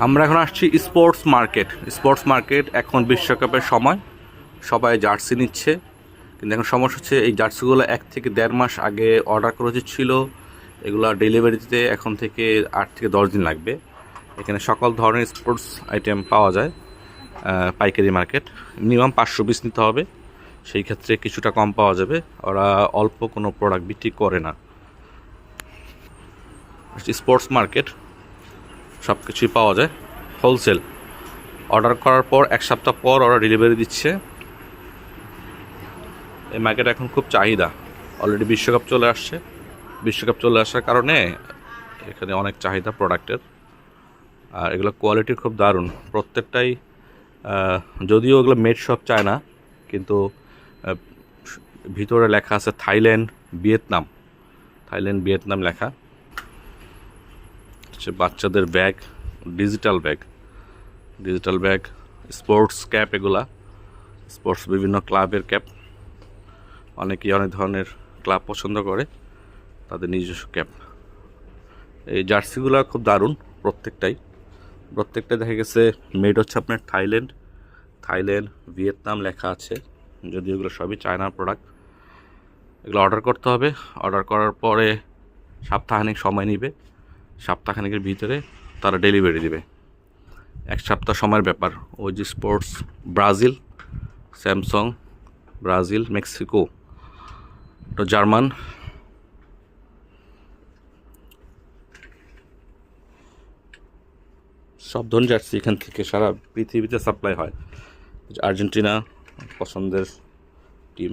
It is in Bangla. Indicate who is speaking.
Speaker 1: আমরা এখন আসছি স্পোর্টস মার্কেট এখন বিশ্বকাপের সময় সবাই জার্সি নিচ্ছে। কিন্তু এখন সমস্যা হচ্ছে এই জার্সিগুলো 1 থেকে 1.5 মাস আগে অর্ডার করা উচিত ছিল। এগুলো ডেলিভারি দিতে এখন থেকে 8 থেকে 10 দিন লাগবে। এখানে সকল ধরনের স্পোর্টস আইটেম পাওয়া যায়। পাইকারি মার্কেট, মিনিমাম 500 পিস নিতে হবে, সেই ক্ষেত্রে কিছুটা কম পাওয়া যাবে। ওরা অল্প কোনো প্রোডাক্ট বিক্রি করে না। স্পোর্টস মার্কেট সব কিছুই পাওয়া যায় হোলসেল। অর্ডার করার পর 1 সপ্তাহ পর ওরা ডেলিভারি দিচ্ছে। এই মার্কেট এখন খুব চাহিদা। অলরেডি বিশ্বকাপ চলে আসার কারণে এখানে অনেক চাহিদা প্রোডাক্টের। আর এগুলো কোয়ালিটি খুব দারুণ প্রত্যেকটাই। যদিও এগুলো মেড সব চায় না, কিন্তু ভিতরে লেখা আছে থাইল্যান্ড ভিয়েতনাম লেখা। হচ্ছে বাচ্চাদের bag, digital bag, sports cap, এগুলা স্পোর্টস বিভিন্ন ক্লাবের ক্যাপ। অনেকেই অনেক ধরনের ক্লাব পছন্দ করে, তাদের নিজস্ব ক্যাপ। এই জার্সিগুলো খুব দারুণ প্রত্যেকটা দেখা গেছে মেড হচ্ছে আপনার থাইল্যান্ড ভিয়েতনাম লেখা আছে, যদিও এগুলো সবই চায়নার প্রোডাক্ট। এগুলো অর্ডার করতে হবে। অর্ডার করার পরে সপ্তাহখানেক সময় নেবে। সপ্তাহখানেকের ভিতরে তারা ডেলিভারি দেবে। 1 সপ্তাহ সময়ের ব্যাপার। ওই যে sports Brazil, Samsung Brazil, Mexico, German, সব ধরনের জার্সি এখান থেকে সারা পৃথিবীতে সাপ্লাই হয়। আর্জেন্টিনা পছন্দের টিম।